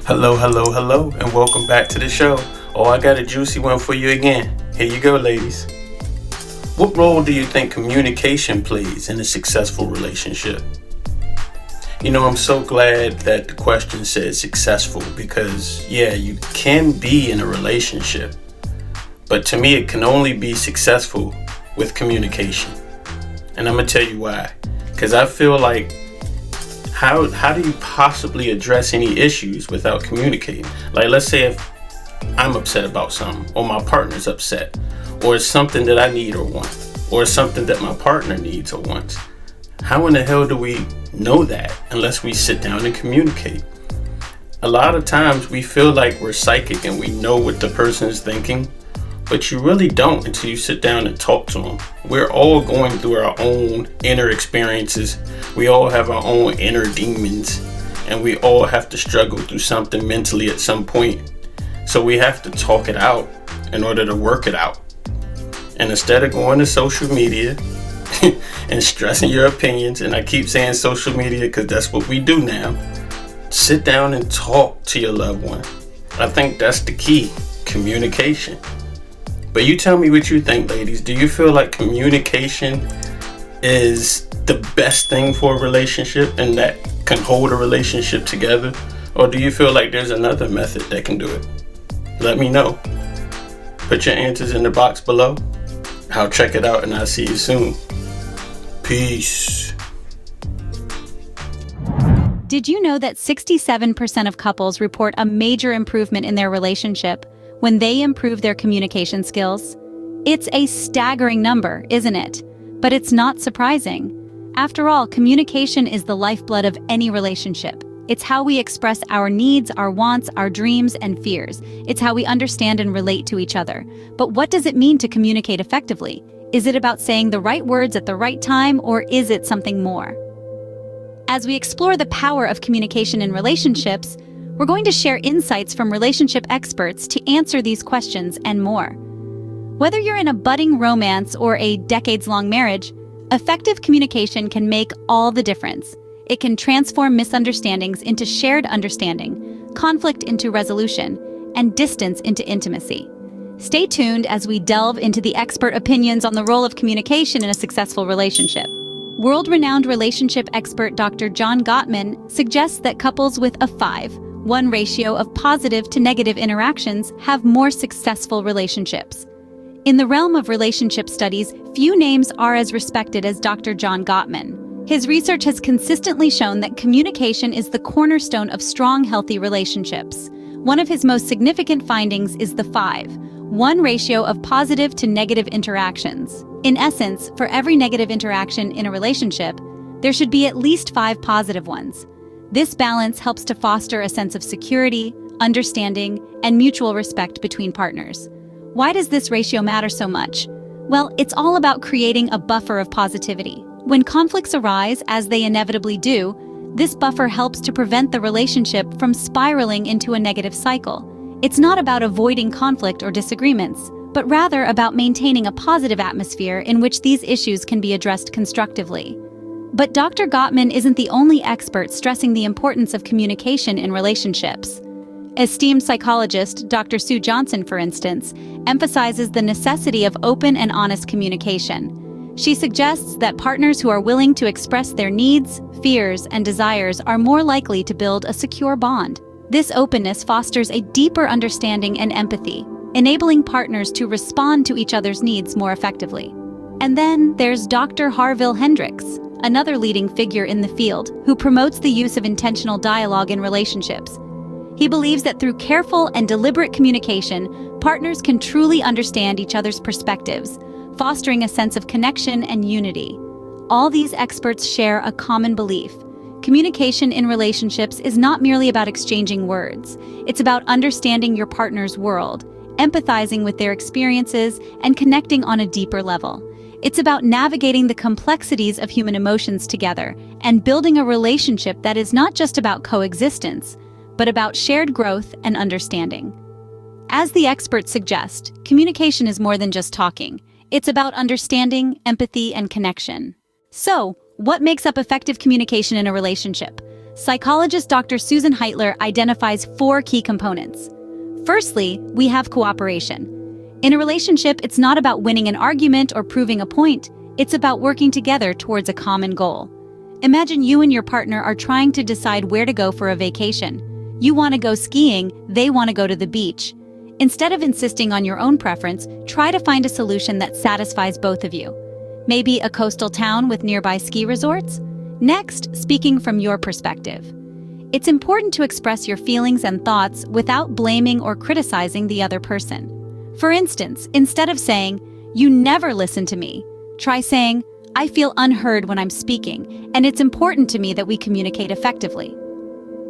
Hello, hello, hello, and welcome back to the show. Oh, I got a juicy one for you again. Here you go, ladies. What role do you think communication plays in a successful relationship? I'm so glad that the question said successful because, yeah, you can be in a relationship, but to me, it can only be successful with communication. And I'm going to tell you why. Because I feel like how do you possibly address any issues without communicating? Like, let's say if I'm upset about something, or my partner's upset, or it's something that I need or want, or it's something that my partner needs or wants. How in the hell do we know that unless we sit down and communicate? A lot of times we feel like we're psychic and we know what the person is thinking, but you really don't until you sit down and talk to them. We're all going through our own inner experiences. We all have our own inner demons, and we all have to struggle through something mentally at some point. So we have to talk it out in order to work it out. And instead of going to social media and stressing your opinions, and I keep saying social media because that's what we do now, sit down and talk to your loved one. I think that's the key, communication. But you tell me what you think, ladies. Do you feel like communication is the best thing for a relationship and that can hold a relationship together? Or do you feel like there's another method that can do it? Let me know. Put your answers in the box below. I'll check it out and I'll see you soon. Peace. Did you know that 67% of couples report a major improvement in their relationship when they improve their communication skills? It's a staggering number, isn't it? But it's not surprising. After all, communication is the lifeblood of any relationship. It's how we express our needs, our wants, our dreams, and fears. It's how we understand and relate to each other. But what does it mean to communicate effectively? Is it about saying the right words at the right time, or is it something more? As we explore the power of communication in relationships, we're going to share insights from relationship experts to answer these questions and more. Whether you're in a budding romance or a decades-long marriage, effective communication can make all the difference. It can transform misunderstandings into shared understanding, conflict into resolution, and distance into intimacy. Stay tuned as we delve into the expert opinions on the role of communication in a successful relationship. World-renowned relationship expert Dr. John Gottman suggests that couples with a 5:1 ratio of positive to negative interactions have more successful relationships. In the realm of relationship studies, few names are as respected as Dr. John Gottman. His research has consistently shown that communication is the cornerstone of strong, healthy relationships. One of his most significant findings is the 5:1 ratio of positive to negative interactions. In essence, for every negative interaction in a relationship, there should be at least 5 positive ones. This balance helps to foster a sense of security, understanding, and mutual respect between partners. Why does this ratio matter so much? Well, it's all about creating a buffer of positivity. When conflicts arise, as they inevitably do, this buffer helps to prevent the relationship from spiraling into a negative cycle. It's not about avoiding conflict or disagreements, but rather about maintaining a positive atmosphere in which these issues can be addressed constructively. But Dr. Gottman isn't the only expert stressing the importance of communication in relationships. Esteemed psychologist Dr. Sue Johnson, for instance, emphasizes the necessity of open and honest communication. She suggests that partners who are willing to express their needs, fears, and desires are more likely to build a secure bond. This openness fosters a deeper understanding and empathy, enabling partners to respond to each other's needs more effectively. And then there's Dr. Harville Hendrix, another leading figure in the field, who promotes the use of intentional dialogue in relationships. He believes that through careful and deliberate communication, partners can truly understand each other's perspectives, fostering a sense of connection and unity. All these experts share a common belief. Communication in relationships is not merely about exchanging words. It's about understanding your partner's world, empathizing with their experiences, and connecting on a deeper level. It's about navigating the complexities of human emotions together and building a relationship that is not just about coexistence, but about shared growth and understanding. As the experts suggest, communication is more than just talking. It's about understanding, empathy, and connection. So, what makes up effective communication in a relationship? psychologist Dr. Susan Heitler identifies 4 key components. Firstly, we have cooperation. In a relationship, it's not about winning an argument or proving a point. It's about working together towards a common goal. Imagine you and your partner are trying to decide where to go for a vacation. You want to go skiing, they want to go to the beach. Instead of insisting on your own preference, try to find a solution that satisfies both of you. Maybe a coastal town with nearby ski resorts? Next, speaking from your perspective. It's important to express your feelings and thoughts without blaming or criticizing the other person. For instance, instead of saying, "You never listen to me," try saying, "I feel unheard when I'm speaking, and it's important to me that we communicate effectively."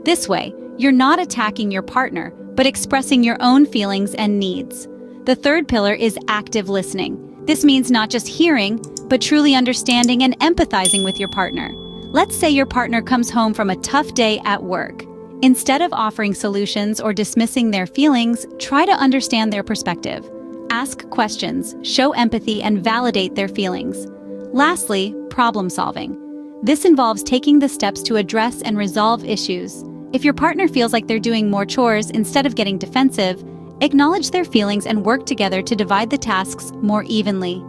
This way, you're not attacking your partner, but expressing your own feelings and needs. The third pillar is active listening. This means not just hearing, but truly understanding and empathizing with your partner. Let's say your partner comes home from a tough day at work. Instead of offering solutions or dismissing their feelings, try to understand their perspective. Ask questions, show empathy, and validate their feelings. Lastly, problem solving. This involves taking the steps to address and resolve issues. If your partner feels like they're doing more chores instead of getting defensive, acknowledge their feelings and work together to divide the tasks more evenly.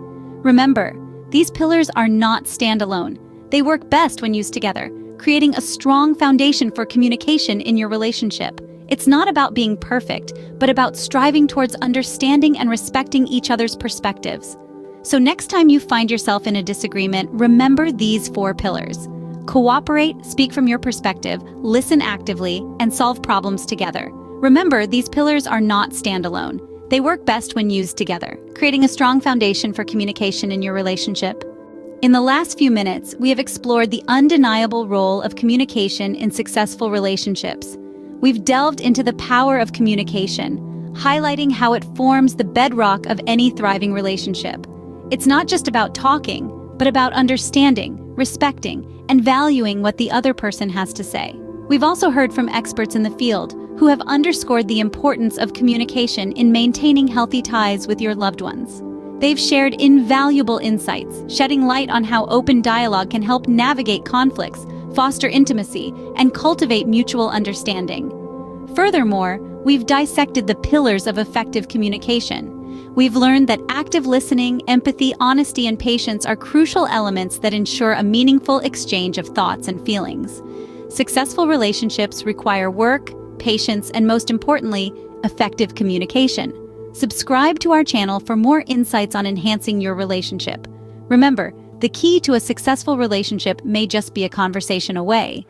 Remember, these pillars are not standalone. They work best when used together, creating a strong foundation for communication in your relationship. It's not about being perfect, but about striving towards understanding and respecting each other's perspectives. So next time you find yourself in a disagreement, remember these 4 pillars. Cooperate, speak from your perspective, listen actively, and solve problems together. Remember, these pillars are not standalone. They work best when used together, creating a strong foundation for communication in your relationship. In the last few minutes, we have explored the undeniable role of communication in successful relationships. We've delved into the power of communication, highlighting how it forms the bedrock of any thriving relationship. It's not just about talking, but about understanding, respecting, and valuing what the other person has to say. We've also heard from experts in the field who have underscored the importance of communication in maintaining healthy ties with your loved ones. They've shared invaluable insights, shedding light on how open dialogue can help navigate conflicts, foster intimacy, and cultivate mutual understanding. Furthermore, we've dissected the pillars of effective communication. We've learned that active listening, empathy, honesty, and patience are crucial elements that ensure a meaningful exchange of thoughts and feelings. Successful relationships require work, patience, and most importantly, effective communication. Subscribe to our channel for more insights on enhancing your relationship. Remember, the key to a successful relationship may just be a conversation away.